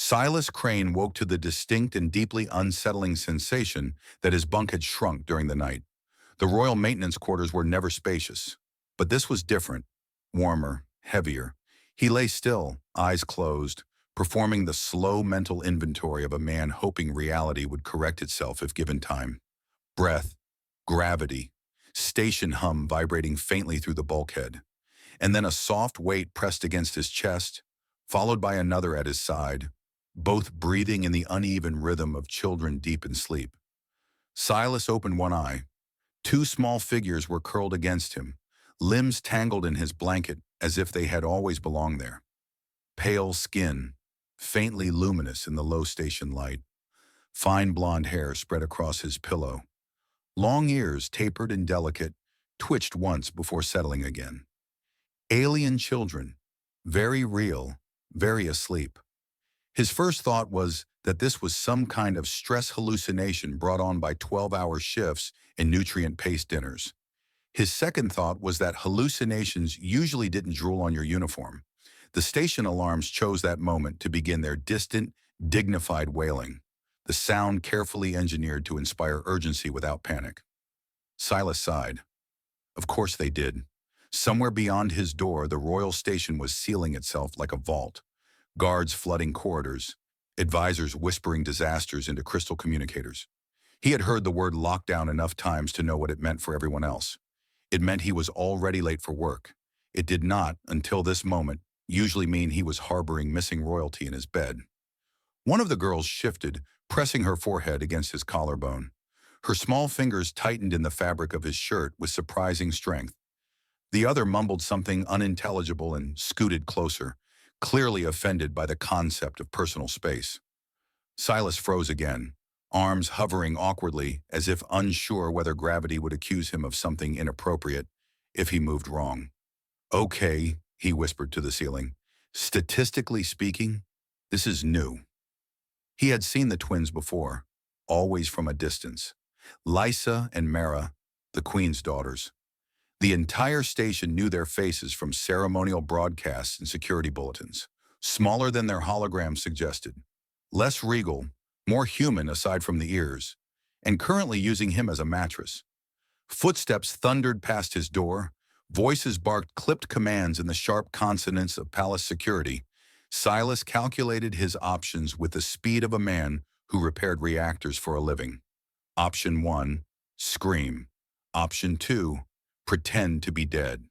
Silas Crane woke to the distinct and deeply unsettling sensation that his bunk had shrunk during the night. The royal maintenance quarters were never spacious, but this was different, warmer, heavier. He lay still, eyes closed, performing the slow mental inventory of a man hoping reality would correct itself if given time. Breath, gravity, station hum vibrating faintly through the bulkhead, and then a soft weight pressed against his chest, followed by another at his side, both breathing in the uneven rhythm of children deep in sleep. Silas opened one eye. Two small figures were curled against him, limbs tangled in his blanket as if they had always belonged there. Pale skin, faintly luminous in the low station light. Fine blonde hair spread across his pillow. Long ears, tapered and delicate, twitched once before settling again. Alien children, very real, very asleep. His first thought was that this was some kind of stress hallucination brought on by 12-hour shifts and nutrient-paced dinners. His second thought was that hallucinations usually didn't drool on your uniform. The station alarms chose that moment to begin their distant, dignified wailing, the sound carefully engineered to inspire urgency without panic. Silas sighed. Of course they did. Somewhere beyond his door, the royal station was sealing itself like a vault. Guards flooding corridors, advisors whispering disasters into crystal communicators. He had heard the word lockdown enough times to know what it meant for everyone else. It meant he was already late for work. It did not, until this moment, usually mean he was harboring missing royalty in his bed. One of the girls shifted, pressing her forehead against his collarbone. Her small fingers tightened in the fabric of his shirt with surprising strength. The other mumbled something unintelligible and scooted closer, clearly offended by the concept of personal space. Silas froze again, arms hovering awkwardly as if unsure whether gravity would accuse him of something inappropriate if he moved wrong. "Okay," he whispered to the ceiling. "Statistically speaking, this is new." He had seen the twins before, always from a distance. Lysa and Mara, the Queen's daughters. The entire station knew their faces from ceremonial broadcasts and security bulletins. Smaller than their holograms suggested. Less regal, more human aside from the ears, and currently using him as a mattress. Footsteps thundered past his door. Voices barked clipped commands in the sharp consonants of palace security. Silas calculated his options with the speed of a man who repaired reactors for a living. Option 1, scream. Option 2, pretend to be dead.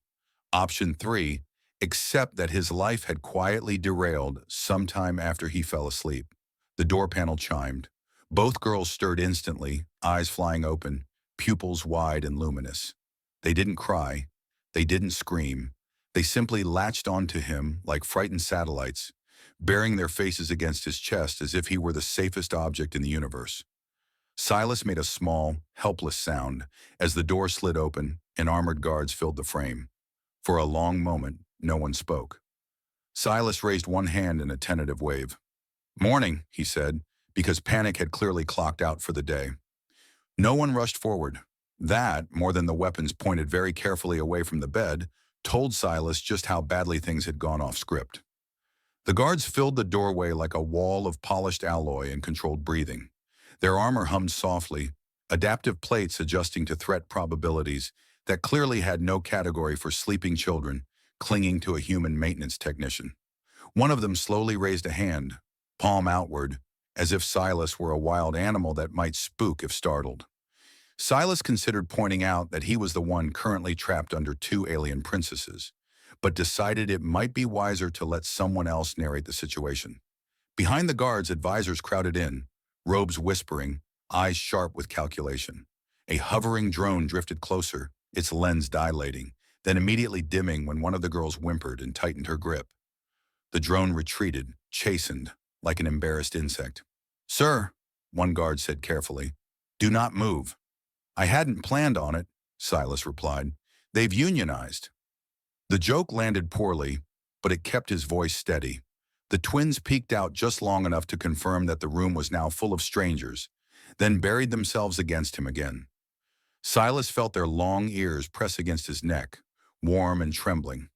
Option 3, accept that his life had quietly derailed sometime after he fell asleep. The door panel chimed. Both girls stirred instantly, eyes flying open, pupils wide and luminous. They didn't cry. They didn't scream. They simply latched onto him like frightened satellites, bearing their faces against his chest as if he were the safest object in the universe. Silas made a small, helpless sound as the door slid open and armored guards filled the frame. For a long moment, no one spoke. Silas raised one hand in a tentative wave. "Morning," he said, because panic had clearly clocked out for the day. No one rushed forward. That, more than the weapons pointed very carefully away from the bed, told Silas just how badly things had gone off script. The guards filled the doorway like a wall of polished alloy and controlled breathing. Their armor hummed softly, adaptive plates adjusting to threat probabilities that clearly had no category for sleeping children clinging to a human maintenance technician. One of them slowly raised a hand, palm outward, as if Silas were a wild animal that might spook if startled. Silas considered pointing out that he was the one currently trapped under two alien princesses, but decided it might be wiser to let someone else narrate the situation. Behind the guards, advisors crowded in, robes whispering, eyes sharp with calculation. A hovering drone drifted closer, its lens dilating, then immediately dimming when one of the girls whimpered and tightened her grip. The drone retreated, chastened, like an embarrassed insect. "Sir," one guard said carefully, "do not move." "I hadn't planned on it," Silas replied. "They've unionized." The joke landed poorly, but it kept his voice steady. The twins peeked out just long enough to confirm that the room was now full of strangers, then buried themselves against him again. Silas felt their long ears press against his neck, warm and trembling.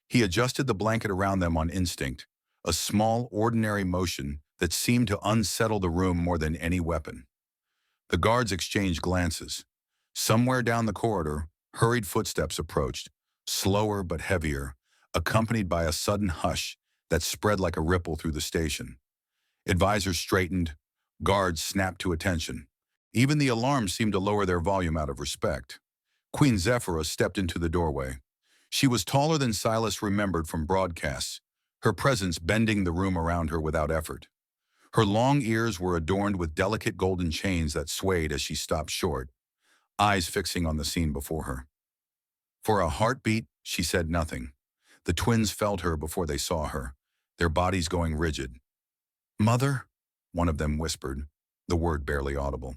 He adjusted the blanket around them on instinct, a small, ordinary motion that seemed to unsettle the room more than any weapon. The guards exchanged glances. Somewhere down the corridor, hurried footsteps approached, slower but heavier, accompanied by a sudden hush that spread like a ripple through the station. Advisors straightened, guards snapped to attention. Even the alarms seemed to lower their volume out of respect. Queen Zephyra stepped into the doorway. She was taller than Silas remembered from broadcasts, her presence bending the room around her without effort. Her long ears were adorned with delicate golden chains that swayed as she stopped short, eyes fixing on the scene before her. For a heartbeat, she said nothing. The twins felt her before they saw her, their bodies going rigid. "Mother?" one of them whispered, the word barely audible.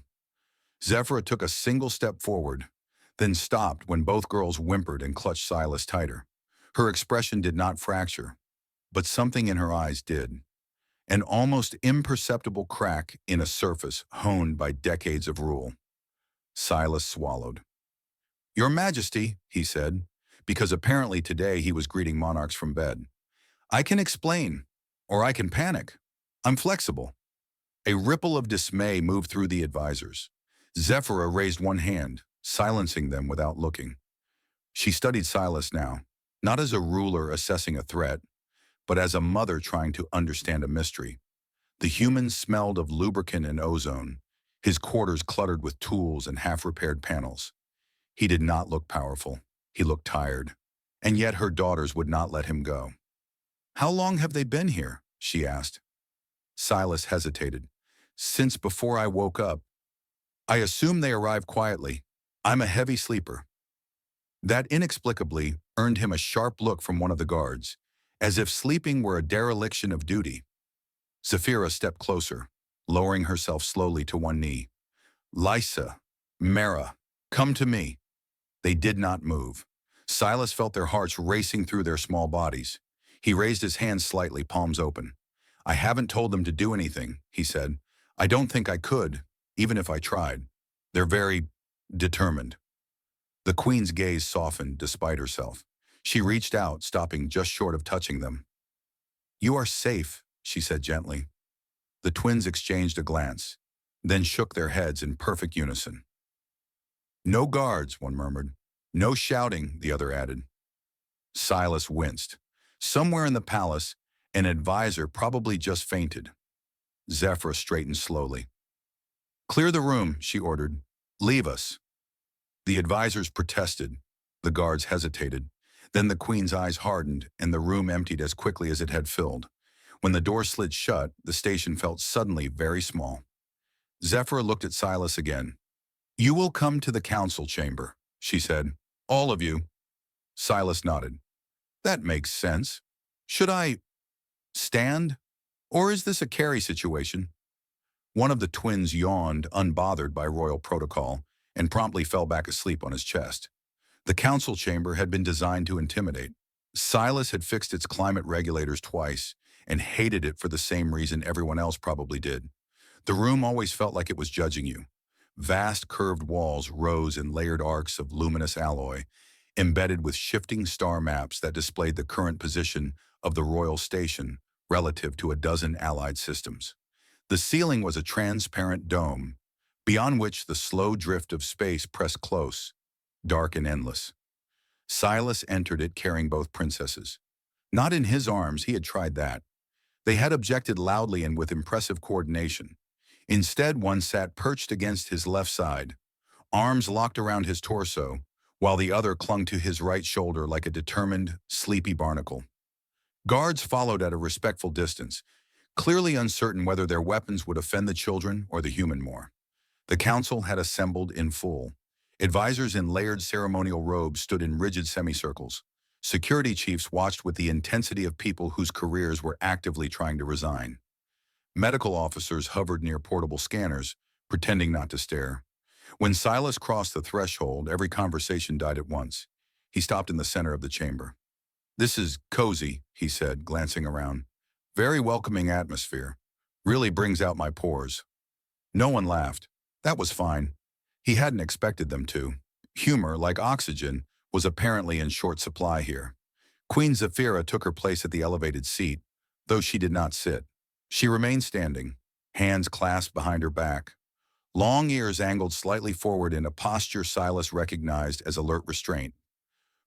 Zephyra took a single step forward, then stopped when both girls whimpered and clutched Silas tighter. Her expression did not fracture, but something in her eyes did. An almost imperceptible crack in a surface honed by decades of rule. Silas swallowed. "Your Majesty," he said, because apparently today he was greeting monarchs from bed. "I can explain, or I can panic. I'm flexible." A ripple of dismay moved through the advisors. Zephyra raised one hand, silencing them without looking. She studied Silas now, not as a ruler assessing a threat, but as a mother trying to understand a mystery. The human smelled of lubricant and ozone, his quarters cluttered with tools and half-repaired panels. He did not look powerful. He looked tired. And yet her daughters would not let him go. "How long have they been here?" she asked. Silas hesitated. "Since before I woke up. I assume they arrived quietly. I'm a heavy sleeper." That inexplicably earned him a sharp look from one of the guards, as if sleeping were a dereliction of duty. Zephyra stepped closer, lowering herself slowly to one knee. "Lysa, Mara, come to me." They did not move. Silas felt their hearts racing through their small bodies. He raised his hands slightly, palms open. "I haven't told them to do anything," he said. "I don't think I could, even if I tried. They're very determined." The queen's gaze softened despite herself. She reached out, stopping just short of touching them. "You are safe," she said gently. The twins exchanged a glance, then shook their heads in perfect unison. "No guards," one murmured. "No shouting," the other added. Silas winced. Somewhere in the palace, an advisor probably just fainted. Zephyra straightened slowly. "Clear the room," she ordered. "Leave us." The advisors protested. The guards hesitated. Then the queen's eyes hardened, and the room emptied as quickly as it had filled. When the door slid shut, the station felt suddenly very small. Zephyra looked at Silas again. "You will come to the council chamber," she said. "All of you." Silas nodded. "That makes sense. Should I stand? Or is this a carry situation?" One of the twins yawned, unbothered by royal protocol, and promptly fell back asleep on his chest. The council chamber had been designed to intimidate. Silas had fixed its climate regulators twice and hated it for the same reason everyone else probably did. The room always felt like it was judging you. Vast curved walls rose in layered arcs of luminous alloy, embedded with shifting star maps that displayed the current position of the royal station relative to a dozen allied systems. The ceiling was a transparent dome, beyond which the slow drift of space pressed close, dark and endless. Silas entered it carrying both princesses. Not in his arms, he had tried that. They had objected loudly and with impressive coordination. Instead, one sat perched against his left side, arms locked around his torso, while the other clung to his right shoulder like a determined, sleepy barnacle. Guards followed at a respectful distance, clearly uncertain whether their weapons would offend the children or the human more. The council had assembled in full. Advisors in layered ceremonial robes stood in rigid semicircles. Security chiefs watched with the intensity of people whose careers were actively trying to resign. Medical officers hovered near portable scanners, pretending not to stare. When Silas crossed the threshold, every conversation died at once. He stopped in the center of the chamber. "This is cozy," he said, glancing around. "Very welcoming atmosphere. Really brings out my pores." No one laughed. That was fine. He hadn't expected them to. Humor, like oxygen, was apparently in short supply here. Queen Zephyra took her place at the elevated seat, though she did not sit. She remained standing, hands clasped behind her back, long ears angled slightly forward in a posture Silas recognized as alert restraint.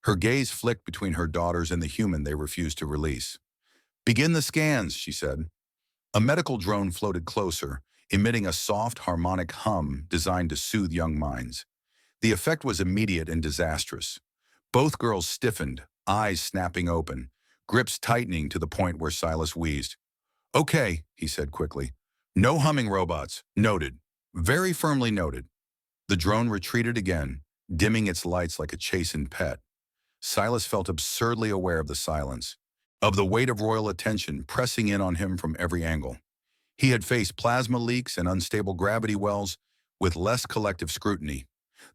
Her gaze flicked between her daughters and the human they refused to release. "Begin the scans," she said. A medical drone floated closer, emitting a soft, harmonic hum designed to soothe young minds. The effect was immediate and disastrous. Both girls stiffened, eyes snapping open, grips tightening to the point where Silas wheezed. "Okay," he said quickly. "No humming robots. Noted. Very firmly noted." The drone retreated again, dimming its lights like a chastened pet. Silas felt absurdly aware of the silence, of the weight of royal attention pressing in on him from every angle. He had faced plasma leaks and unstable gravity wells with less collective scrutiny.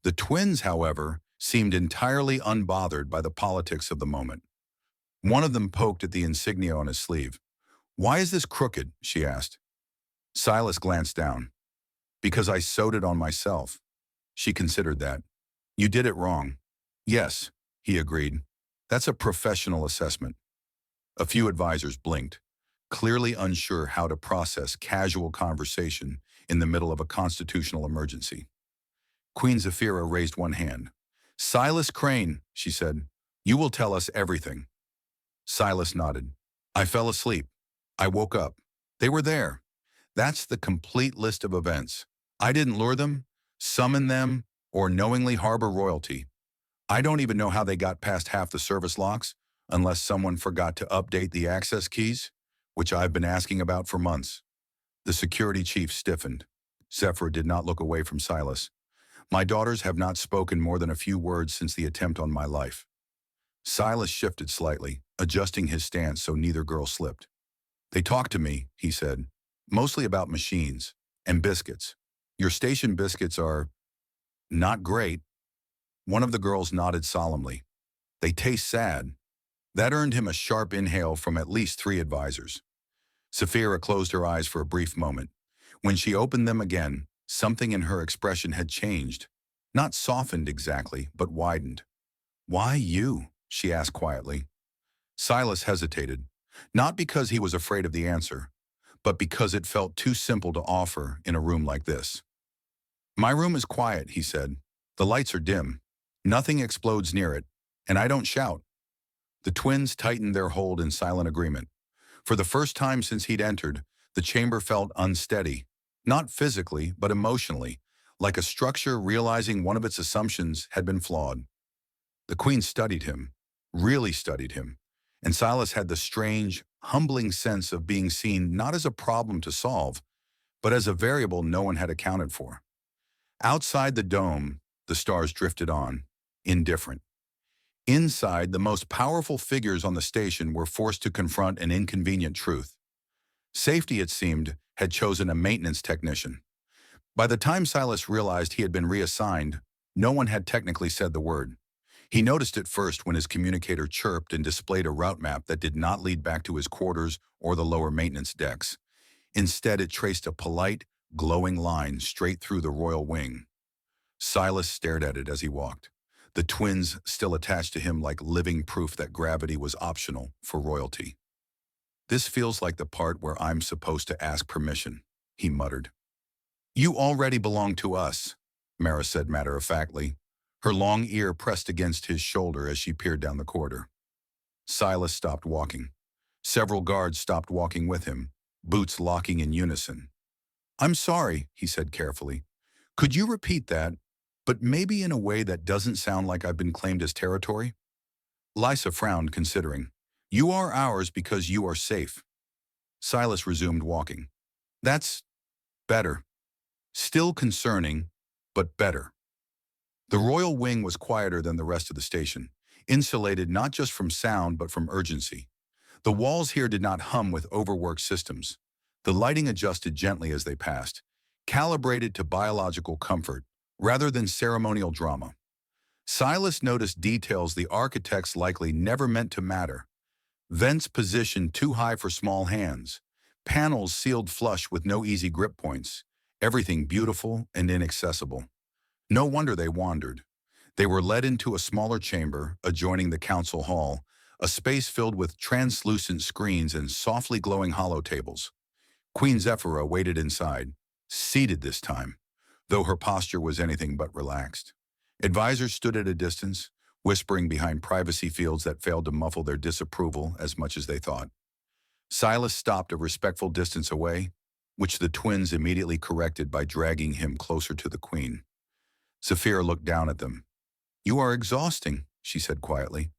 The twins, however, seemed entirely unbothered by the politics of the moment. One of them poked at the insignia on his sleeve. "Why is this crooked?" she asked. Silas glanced down. "Because I sewed it on myself." She considered that. "You did it wrong." "Yes," he agreed. "That's a professional assessment." A few advisors blinked, clearly unsure how to process casual conversation in the middle of a constitutional emergency. Queen Zafira raised one hand. "Silas Crane," she said, "you will tell us everything." Silas nodded. "I fell asleep. I woke up. They were there. That's the complete list of events. I didn't lure them, summon them, or knowingly harbor royalty. I don't even know how they got past half the service locks, unless someone forgot to update the access keys, which I've been asking about for months." The security chief stiffened. Zephyr did not look away from Silas. "My daughters have not spoken more than a few words since the attempt on my life." Silas shifted slightly, adjusting his stance so neither girl slipped. "They talked to me," he said, "mostly about machines and biscuits. Your station biscuits are not great." One of the girls nodded solemnly. "They taste sad." That earned him a sharp inhale from at least 3 advisors. Saphira closed her eyes for a brief moment. When she opened them again, something in her expression had changed. Not softened exactly, but widened. "Why you?" she asked quietly. Silas hesitated, not because he was afraid of the answer, but because it felt too simple to offer in a room like this. "My room is quiet," he said. "The lights are dim. Nothing explodes near it, and I don't shout." The twins tightened their hold in silent agreement. For the first time since he'd entered, the chamber felt unsteady, not physically, but emotionally, like a structure realizing one of its assumptions had been flawed. The queen studied him, really studied him, and Silas had the strange, humbling sense of being seen not as a problem to solve, but as a variable no one had accounted for. Outside the dome, the stars drifted on, indifferent. Inside, the most powerful figures on the station were forced to confront an inconvenient truth. Safety, it seemed, had chosen a maintenance technician. By the time Silas realized he had been reassigned, no one had technically said the word. He noticed it first when his communicator chirped and displayed a route map that did not lead back to his quarters or the lower maintenance decks. Instead, it traced a polite, glowing line straight through the royal wing. Silas stared at it as he walked, the twins still attached to him like living proof that gravity was optional for royalty. "This feels like the part where I'm supposed to ask permission," he muttered. "You already belong to us," Mara said matter-of-factly, her long ear pressed against his shoulder as she peered down the corridor. Silas stopped walking. Several guards stopped walking with him, boots locking in unison. "I'm sorry," he said carefully. "Could you repeat that, but maybe in a way that doesn't sound like I've been claimed as territory?" Lysa frowned, considering. "You are ours because you are safe." Silas resumed walking. "That's better. Still concerning, but better." The royal wing was quieter than the rest of the station, insulated not just from sound but from urgency. The walls here did not hum with overworked systems. The lighting adjusted gently as they passed, calibrated to biological comfort rather than ceremonial drama. Silas noticed details the architects likely never meant to matter. Vents positioned too high for small hands, panels sealed flush with no easy grip points, everything beautiful and inaccessible. No wonder they wandered. They were led into a smaller chamber adjoining the council hall, a space filled with translucent screens and softly glowing hollow tables. Queen Zephyra waited inside, seated this time, though her posture was anything but relaxed. Advisors stood at a distance, whispering behind privacy fields that failed to muffle their disapproval as much as they thought. Silas stopped a respectful distance away, which the twins immediately corrected by dragging him closer to the queen. Zephyra looked down at them. "You are exhausting," she said quietly.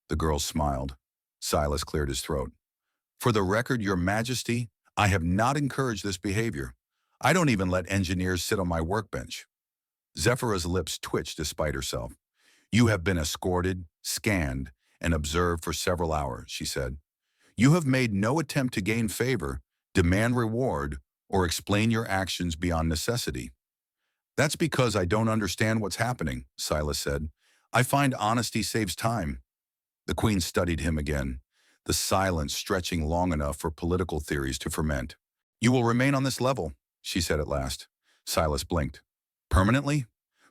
The girls smiled. Silas cleared his throat. "For the record, Your Majesty, I have not encouraged this behavior. I don't even let engineers sit on my workbench." Zephyra's lips twitched despite herself. "You have been escorted, scanned, and observed for several hours," she said. "You have made no attempt to gain favor, demand reward, or explain your actions beyond necessity." "That's because I don't understand what's happening," Silas said. "I find honesty saves time." The queen studied him again, the silence stretching long enough for political theories to ferment. "You will remain on this level," she said at last. Silas blinked. "Permanently?"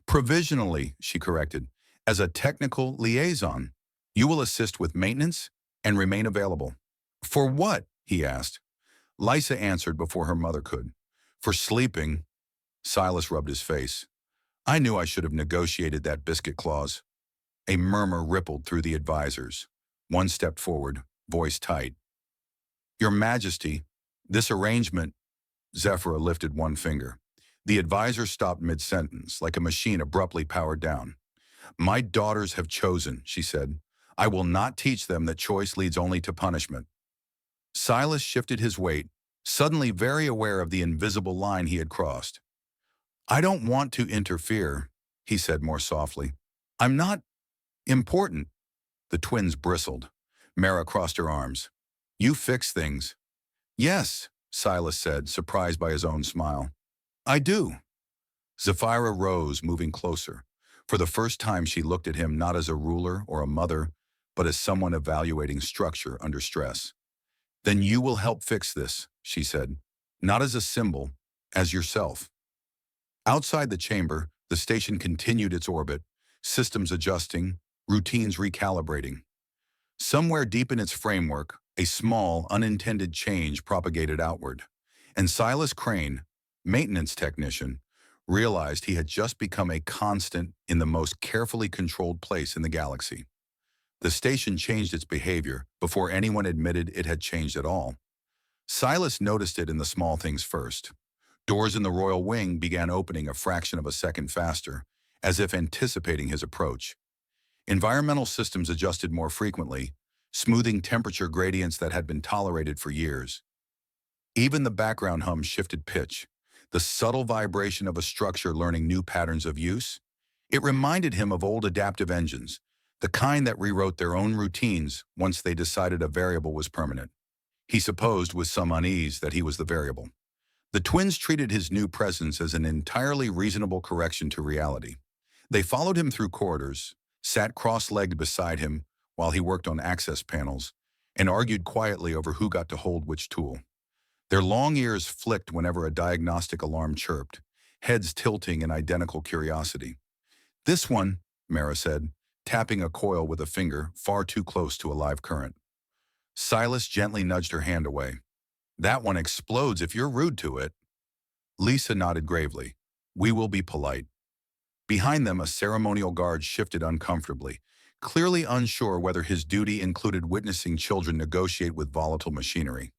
"Provisionally," she corrected. "As a technical liaison, you will assist with maintenance and remain available." "For what?" he asked. Lysa answered before her mother could. "For sleeping." Silas rubbed his face. "I knew I should have negotiated that biscuit clause." A murmur rippled through the advisors. One stepped forward, voice tight. "Your Majesty, this arrangement—" Zephyra lifted one finger. The advisor stopped mid-sentence, like a machine abruptly powered down. "My daughters have chosen," she said. "I will not teach them that choice leads only to punishment." Silas shifted his weight, suddenly very aware of the invisible line he had crossed. "I don't want to interfere," he said more softly. "I'm not important." The twins bristled. Mara crossed her arms. "You fix things." "Yes," Silas said, surprised by his own smile. "I do." Zephyra rose, moving closer. For the first time she looked at him not as a ruler or a mother, but as someone evaluating structure under stress. "Then you will help fix this," she said. "Not as a symbol, as yourself." Outside the chamber, the station continued its orbit, systems adjusting, routines recalibrating. Somewhere deep in its framework, a small, unintended change propagated outward, and Silas Crane, maintenance technician, realized he had just become a constant in the most carefully controlled place in the galaxy. The station changed its behavior before anyone admitted it had changed at all. Silas noticed it in the small things first. Doors in the royal wing began opening a fraction of a second faster, as if anticipating his approach. Environmental systems adjusted more frequently, smoothing temperature gradients that had been tolerated for years. Even the background hum shifted pitch, the subtle vibration of a structure learning new patterns of use. It reminded him of old adaptive engines, the kind that rewrote their own routines once they decided a variable was permanent. He supposed with some unease that he was the variable. The twins treated his new presence as an entirely reasonable correction to reality. They followed him through corridors, sat cross-legged beside him while he worked on access panels, and argued quietly over who got to hold which tool. Their long ears flicked whenever a diagnostic alarm chirped, heads tilting in identical curiosity. "This one," Mara said, tapping a coil with a finger far too close to a live current. Silas gently nudged her hand away. "That one explodes if you're rude to it." Lisa nodded gravely. "We will be polite." Behind them, a ceremonial guard shifted uncomfortably, clearly unsure whether his duty included witnessing children negotiate with volatile machinery.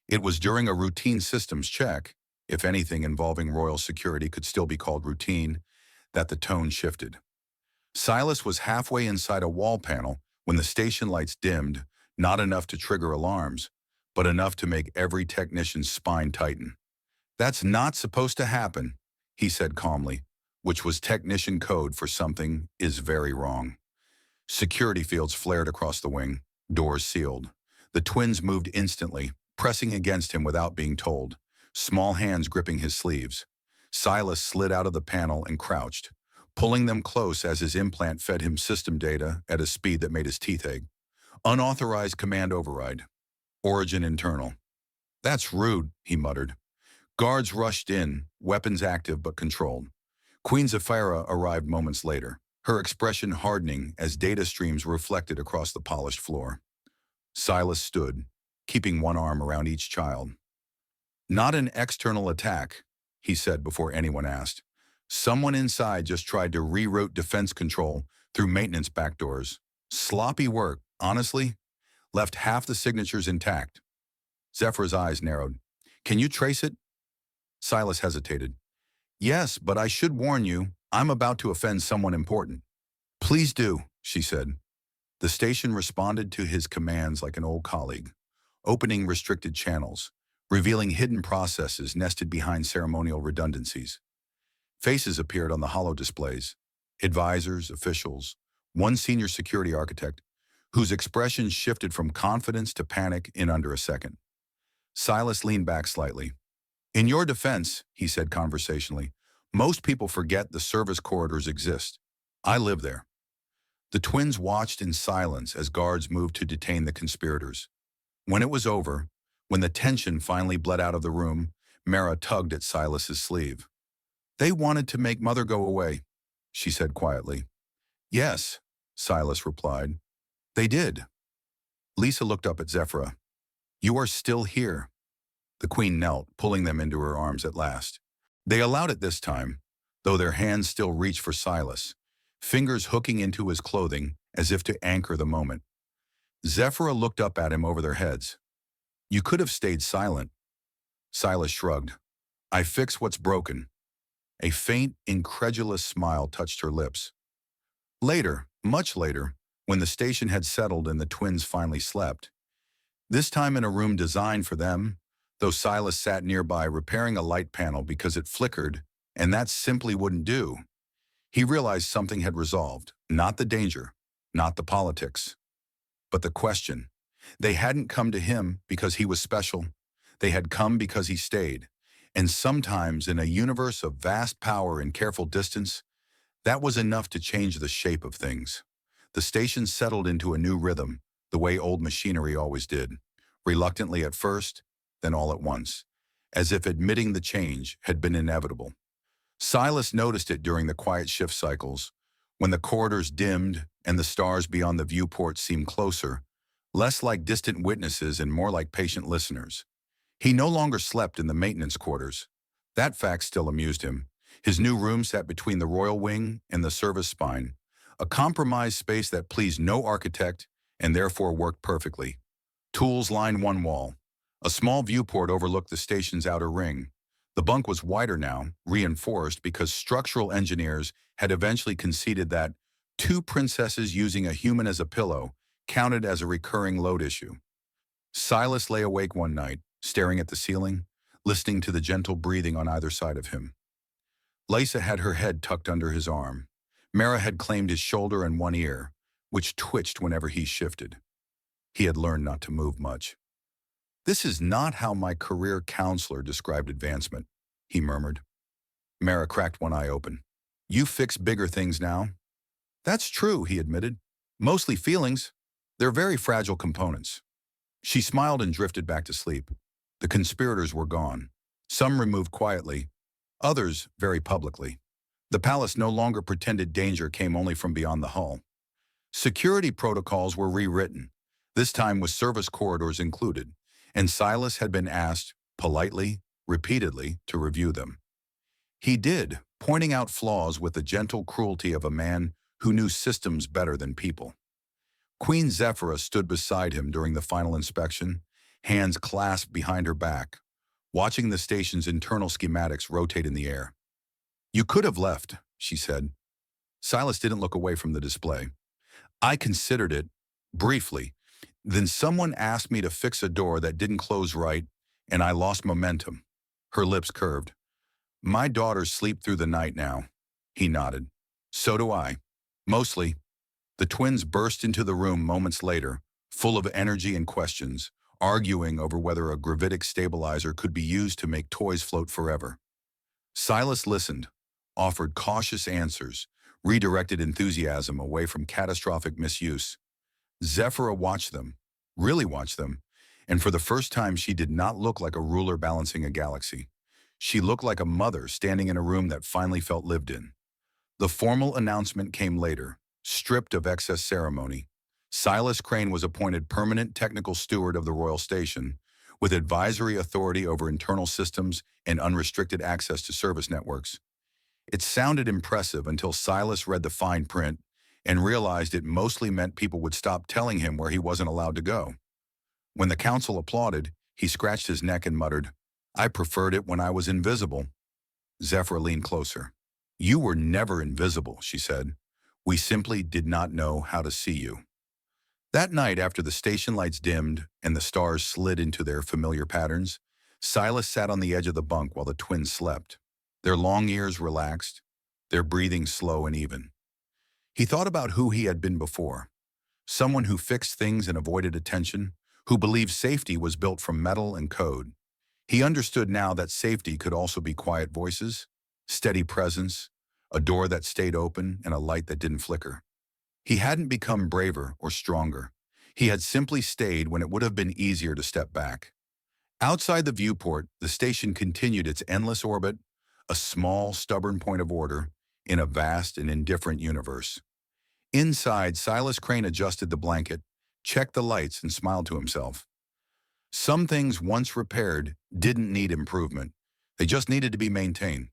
It was during a routine systems check, if anything involving royal security could still be called routine, that the tone shifted. Silas was halfway inside a wall panel when the station lights dimmed, not enough to trigger alarms, but enough to make every technician's spine tighten. "That's not supposed to happen," he said calmly, which was technician code for something is very wrong. Security fields flared across the wing, doors sealed. The twins moved instantly, pressing against him without being told, small hands gripping his sleeves. Silas slid out of the panel and crouched, pulling them close as his implant fed him system data at a speed that made his teeth ache. Unauthorized command override. Origin internal. "That's rude," he muttered. Guards rushed in, weapons active but controlled. Queen Zephyra arrived moments later, her expression hardening as data streams reflected across the polished floor. Silas stood, keeping one arm around each child. Not an external attack, he said before anyone asked. Someone inside just tried to reroute defense control through maintenance backdoors. Sloppy work, honestly. Left half the signatures intact. Zephyr's eyes narrowed. Can you trace it? Silas hesitated. Yes, but I should warn you, I'm about to offend someone important. Please do, she said. The station responded to his commands like an old colleague, opening restricted channels, revealing hidden processes nested behind ceremonial redundancies. Faces appeared on the holo displays, advisors, officials, one senior security architect, whose expressions shifted from confidence to panic in under a second. Silas leaned back slightly. In your defense, he said conversationally, most people forget the service corridors exist. I live there. The twins watched in silence as guards moved to detain the conspirators. When it was over, when the tension finally bled out of the room, Mara tugged at Silas's sleeve. They wanted to make Mother go away, she said quietly. Yes, Silas replied. They did. Lisa looked up at Zephyra. You are still here. The queen knelt, pulling them into her arms at last. They allowed it this time, though their hands still reached for Silas, fingers hooking into his clothing as if to anchor the moment. Zephyra looked up at him over their heads. You could have stayed silent. Silas shrugged. I fix what's broken. A faint, incredulous smile touched her lips. Later, much later, when the station had settled and the twins finally slept, this time in a room designed for them, though Silas sat nearby repairing a light panel because it flickered, and that simply wouldn't do, he realized something had resolved. Not the danger, not the politics, but the question. They hadn't come to him because he was special. They had come because he stayed. And sometimes in a universe of vast power and careful distance, that was enough to change the shape of things. The station settled into a new rhythm, the way old machinery always did, reluctantly at first, then all at once, as if admitting the change had been inevitable. Silas noticed it during the quiet shift cycles, when the corridors dimmed and the stars beyond the viewport seemed closer, less like distant witnesses and more like patient listeners. He no longer slept in the maintenance quarters. That fact still amused him. His new room sat between the royal wing and the service spine, a compromised space that pleased no architect and therefore worked perfectly. Tools lined one wall. A small viewport overlooked the station's outer ring. The bunk was wider now, reinforced because structural engineers had eventually conceded that two princesses using a human as a pillow counted as a recurring load issue. Silas lay awake one night, staring at the ceiling, listening to the gentle breathing on either side of him. Lisa had her head tucked under his arm. Mara had claimed his shoulder and one ear, which twitched whenever he shifted. He had learned not to move much. This is not how my career counselor described advancement, he murmured. Mara cracked one eye open. You fix bigger things now? That's true, he admitted. Mostly feelings. They're very fragile components. She smiled and drifted back to sleep. The conspirators were gone. Some removed quietly, others very publicly. The palace no longer pretended danger came only from beyond the hull. Security protocols were rewritten, this time with service corridors included, and Silas had been asked, politely, repeatedly, to review them. He did, pointing out flaws with the gentle cruelty of a man who knew systems better than people. Queen Zephyra stood beside him during the final inspection, hands clasped behind her back, watching the station's internal schematics rotate in the air. You could have left, she said. Silas didn't look away from the display. I considered it, briefly. Then someone asked me to fix a door that didn't close right, and I lost momentum. Her lips curved. My daughters sleep through the night now. He nodded. So do I. Mostly. The twins burst into the room moments later, full of energy and questions, arguing over whether a gravitic stabilizer could be used to make toys float forever. Silas listened, offered cautious answers, redirected enthusiasm away from catastrophic misuse. Zephyra watched them, really watched them, and for the first time she did not look like a ruler balancing a galaxy. She looked like a mother standing in a room that finally felt lived in. The formal announcement came later, stripped of excess ceremony. Silas Crane was appointed permanent technical steward of the royal station, with advisory authority over internal systems and unrestricted access to service networks. It sounded impressive until Silas read the fine print and realized it mostly meant people would stop telling him where he wasn't allowed to go. When the council applauded, he scratched his neck and muttered, "I preferred it when I was invisible." Zephyr leaned closer. "You were never invisible," she said. "We simply did not know how to see you." That night, after the station lights dimmed and the stars slid into their familiar patterns, Silas sat on the edge of the bunk while the twins slept. Their long ears relaxed, their breathing slow and even. He thought about who he had been before. Someone who fixed things and avoided attention, who believed safety was built from metal and code. He understood now that safety could also be quiet voices, steady presence, a door that stayed open and a light that didn't flicker. He hadn't become braver or stronger. He had simply stayed when it would have been easier to step back. Outside the viewport, the station continued its endless orbit, a small, stubborn point of order in a vast and indifferent universe. Inside, Silas Crane adjusted the blanket, checked the lights, and smiled to himself. Some things once repaired didn't need improvement. They just needed to be maintained.